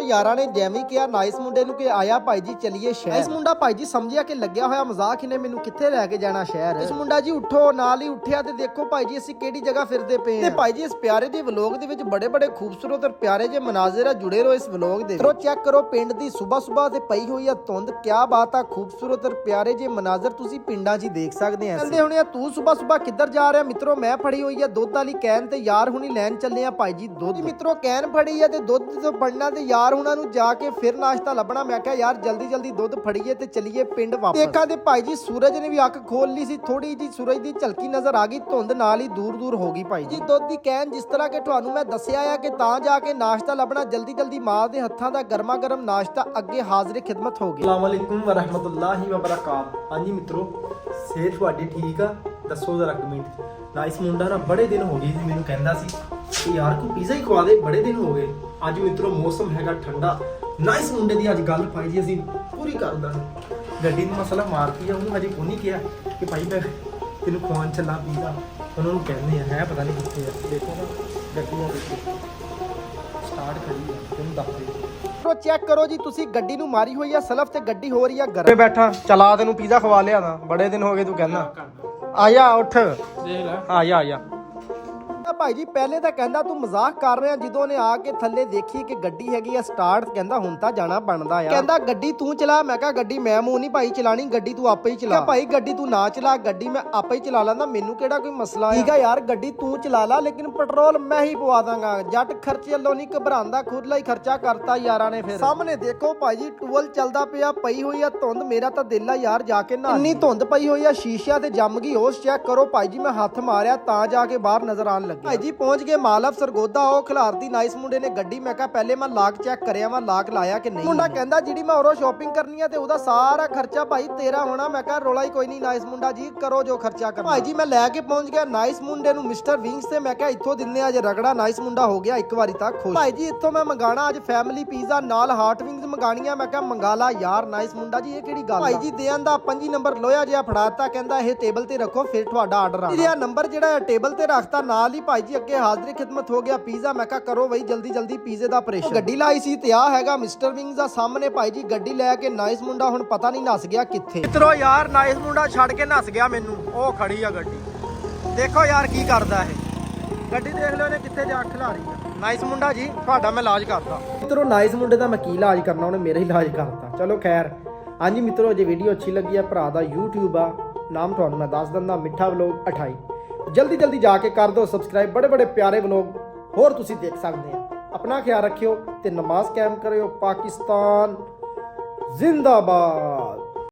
यारा ने जैमी किया नाइस मुंडे नूं कि आया भाई जी चलिए शहर। इस मुंडा भाई जी समझिया कि लग्या होया मजाक इन्हें मैनू कित्थे लैके जाना शहर। इस मुंडा जी उठो नाल ही उठिया ते देखो भाई जी असीं किहड़ी जगह फिरदे पे ते भाई जी इस प्यारे जे व्लॉग दे विच बड़े बड़े खूबसूरत और प्यारे जे मनाज़िर जुड़े रहो इस व्लॉग दे। तो चेक करो पिंड दी सुबह सुबह ते पई होई आ धुंद, क्या बात आ खूबसूरत और प्यारे जे मनाज़िर तुसीं पिंडां 'च देख सकदे आ। कहंदे हुणे तू सुबह सुबह किधर जा रहा मित्रों, मैं फड़ी हुई है दुध वाली कैन ते यार हुणी लैन चले आ भाई जी दुध। मित्रों कैन फड़ी है ते दुध तो बनना ते यार हुणा नूं जाके फिर नाश्ता लभना। मैं कहा यार जल्दी जल्दी दुध फड़ीए ते चलिए पिंड वापस। देखा ते भाई जी सूरज ने भी अख खोल ली सी, थोड़ी जी सूरज दी झलकी नजर आ गई, धुंद नाल ही दूर दूर हो गई भाई जी। दुध दी कैन जिस तरह के तुहानू मैं दस्सिया है कि तां जाके नाश्ता लभना, जल्दी जल्दी मां दे हत्थां दा गर्मा गर्म नाश्ता अगे हाज़िर खिदमत हो गया। अस्सलाम वालेकुम व रहमतुल्लाहि व बरकात। हाँ जी मित्रों, सेहत तुहाडी ठीक आ? दसो जरा कमेंट। नाइस मुंडा ना बड़े दिन हो गए सी मैनू कहंदा सी कि यार कोई पिज़्ज़ा ही खवा दे, बड़े दिन हो गए। अज मित्रों मौसम हैगा ठंडा, नाइस मुंडे दी अज गल पाई जी असीं पूरी कर दांगे। गड्डी दी मसला मारती है, उन्होंने अजे कोई नहीं किया कि भाई मैं तेन खवान चला पिज़्ज़ा। उन्होंने कहने है पता नहीं कितने है। देखो ना गड्डी देखो स्टार्ट करी है, तुम दस दे चेक करो जी तुसी गड्डी नूं मारी हुई है सलफ ते गड्डी हो रही है गरम। बैठा चला तेनू पिज़्ज़ा खवा लिया था, बड़े दिन हो गए तू कहना आया उठ आया आया। भाई जी पहले ਤਾਂ ਕਹਿੰਦਾ ਤੂੰ ਮਜ਼ਾਕ ਕਰ ਰਿਹਾ, ਜਦੋਂ ਨੇ ਆ ਕੇ ਥੱਲੇ ਦੇਖੀ ਕਿ ਗੱਡੀ ਹੈਗੀ ਆ ਸਟਾਰਟ, ਕਹਿੰਦਾ ਹੁਣ ਤਾਂ ਜਾਣਾ ਬਣਦਾ ਆ। ਕਹਿੰਦਾ ਗੱਡੀ ਤੂੰ ਚਲਾ। ਮੈਂ ਕਿਹਾ ਗੱਡੀ ਮੈਂ ਮੂੰਹ ਨਹੀਂ ਭਾਈ ਚਲਾਣੀ, ਗੱਡੀ ਤੂੰ ਆਪੇ ਹੀ ਚਲਾ। ਭਾਈ ਗੱਡੀ ਤੂੰ ਨਾ ਚਲਾ, ਗੱਡੀ ਮੈਂ ਆਪੇ ਹੀ ਚਲਾ ਲੈਂਦਾ, ਮੈਨੂੰ ਕਿਹੜਾ ਕੋਈ ਮਸਲਾ ਹੈ। ਠੀਕ ਆ ਯਾਰ ਗੱਡੀ ਤੂੰ ਚਲਾ ਲਾ, ਲੇਕਿਨ ਪੈਟਰੋਲ ਮੈਂ ਹੀ ਪਵਾ ਦਾਂਗਾ। ਜੱਟ ਖਰਚੇ ਵੱਲੋਂ ਨਹੀਂ ਘਬਰਾਉਂਦਾ, ਖੁਦ ਲਈ ਖਰਚਾ ਕਰਤਾ ਯਾਰਾਂ ਨੇ। ਫਿਰ ਸਾਹਮਣੇ ਦੇਖੋ ਭਾਈ ਜੀ ਟੂਲ ਚੱਲਦਾ ਪਿਆ, ਪਈ ਹੋਈ ਆ ਧੁੰਦ। ਮੇਰਾ ਤਾਂ ਦਿਲ ਆ ਯਾਰ ਜਾ ਕੇ ਨਾ, ਇੰਨੀ ਧੁੰਦ ਪਈ ਹੋਈ ਆ ਸ਼ੀਸ਼ਿਆਂ ਤੇ ਜੰਮ ਗਈ ਹੋਸ਼। ਚੈੱਕ ਕਰੋ ਭਾਈ ਜੀ ਮੈਂ ਹੱਥ ਮਾਰਿਆ ਤਾਂ ਜਾ ਕੇ ਬਾਹਰ ਨਜ਼ਰ ਆਣ ਲੱਗੀ। ਭਾਈ ਜੀ ਪਹੁੰਚ ਗਏ ਮਾਲਵ ਸਰਗੋਦਾ, ਉਹ ਖਿਲਾਰਦੀ ਨਾਈਸ ਮੁੰਡੇ ਨੇ ਗੱਡੀ। ਮੈਂ ਕਿਹਾ ਪਹਿਲੇ ਮੈਂ ਲਾਕ ਚੈੱਕ ਕਰਿਆ ਵਾ ਲਾਕ ਲਾਇਆ ਕਿ ਨਹੀਂ। ਮੁੰਡਾ ਕਹਿੰਦਾ ਜਿਹੜੀ ਮੈਂ ਔਰੋਂ ਸ਼ਾਪਿੰਗ ਕਰਨੀ ਆ ਤੇ ਉਹਦਾ ਸਾਰਾ ਖਰਚਾ ਭਾਈ ਤੇਰਾ ਹੋਣਾ। ਮੈਂ ਕਿਹਾ ਰੋਲਾ ਹੀ ਕੋਈ ਨਹੀਂ ਨਾਈਸ ਮੁੰਡਾ ਜੀ, ਕਰੋ ਜੋ ਖਰਚਾ ਕਰਨਾ। ਭਾਈ ਜੀ ਮੈਂ ਲੈ ਕੇ ਪਹੁੰਚ ਗਿਆ ਨਾਈਸ ਮੁੰਡੇ ਨੂੰ ਮਿਸਟਰ ਵਿੰਗਸ ਤੇ। ਮੈਂ ਕਿਹਾ ਇੱਥੋਂ ਦਿੰਨੇ ਆ ਜੇ ਰਗੜਾ, ਨਾਈਸ ਮੁੰਡਾ ਹੋ ਗਿਆ ਇੱਕ ਵਾਰੀ ਤਾਂ ਖੁਸ਼। ਭਾਈ ਜੀ ਇੱਥੋਂ ਮੈਂ ਮੰਗਾਣਾ ਅੱਜ ਫੈਮਿਲੀ ਪੀਜ਼ਾ ਨਾਲ ਹਾਟ ਵਿੰਗਸ ਮੰਗਾਣੀਆਂ। ਮੈਂ ਕਿਹਾ ਮੰਗਾ ਲਾ ਯਾਰ ਨਾਈਸ ਮੁੰਡਾ ਜੀ, ਇਹ ਕਿਹੜੀ ਗੱਲ। ਭਾਈ ਜੀ ਦੇ ਆਂਦਾ 25 ਨੰਬਰ ਲੋਇਆ ਜਿਹਾ ਫੜਾਤਾ, ਕਹਿੰਦਾ ਇਹ ਟੇਬਲ ਤੇ ਰੱਖੋ ਫਿਰ ਤੁਹਾਡਾ ਆਰਡਰ ਆਣਾ। ਇਹਦਾ ਨੰਬਰ ਜਿਹੜਾ ਟੇਬਲ ਤੇ ਰੱਖਤਾ, ਨਾਲ ਹੀ ਭਾਈ ਜੀ ਅੱਗੇ ਹਾਜ਼ਰੀ ਖਿਦਮਤ ਹੋ ਗਿਆ ਪੀਜ਼ਾ। ਮੈਂ ਕਿਹਾ ਕਰੋ ਬਈ ਜਲਦੀ ਜਲਦੀ ਪੀਜ਼ੇ ਦਾ ਆਪਰੇਸ਼ਨ। ਗੱਡੀ ਲਾਈ ਸੀ ਤੇ ਆ ਹੈਗਾ ਮਿਸਟਰ ਵਿੰਗਸ ਦਾ ਸਾਹਮਣੇ। ਭਾਈ ਜੀ ਗੱਡੀ ਲੈ ਕੇ ਨਾਈਸ ਮੁੰਡਾ ਹੁਣ ਪਤਾ ਨਹੀਂ ਨੱਸ ਗਿਆ ਕਿੱਥੇ। ਮਿੱਤਰੋ ਯਾਰ ਨਾਈਸ ਮੁੰਡਾ ਛੱਡ ਕੇ ਨੱਸ ਗਿਆ ਮੈਨੂੰ, ਉਹ ਖੜੀ ਆ ਗੱਡੀ। ਦੇਖੋ ਯਾਰ ਕੀ ਕਰਦਾ ਇਹ ਗੱਡੀ, ਦੇਖ ਲਿਓ ਨੇ ਕਿੱਥੇ ਜਾ ਖਿਲਾਰੀ ਆ। ਨਾਈਸ ਮੁੰਡਾ ਜੀ ਤੁਹਾਡਾ ਮੈਂ ਇਲਾਜ ਕਰਦਾ। ਮਿੱਤਰੋ ਨਾਈਸ ਮੁੰਡੇ ਦਾ ਮੈਂ ਕੀ ਇਲਾਜ ਕਰਨਾ, ਉਹਨੇ ਮੇਰਾ ਇਲਾਜ ਕਰਤਾ। ਚਲੋ ਖੈਰ ਹਾਂਜੀ ਮਿੱਤਰੋ ਜੇ ਵੀਡੀਓ ਅੱਛੀ ਲੱਗੀ ਆ, ਭਰਾ ਦਾ YouTube ਆ ਨਾਮ ਤੁਹਾਨੂੰ ਮੈਂ ਦੱਸ ਦਿੰਦਾ, ਮਿੱਠਾ ਵਲੋਗ 28। ਜਲਦੀ ਜਲਦੀ ਜਾ ਕੇ ਕਰ ਦਿਓ ਸਬਸਕ੍ਰਾਈਬ, ਬੜੇ ਬੜੇ ਪਿਆਰੇ ਵਲੋਗ ਹੋਰ ਤੁਸੀਂ ਦੇਖ ਸਕਦੇ ਆ। ਆਪਣਾ ਖਿਆਲ ਰੱਖਿਓ ਤੇ ਨਮਾਜ਼ ਕਾਇਮ ਕਰਿਓ। ਪਾਕਿਸਤਾਨ ਜ਼ਿੰਦਾਬਾਦ।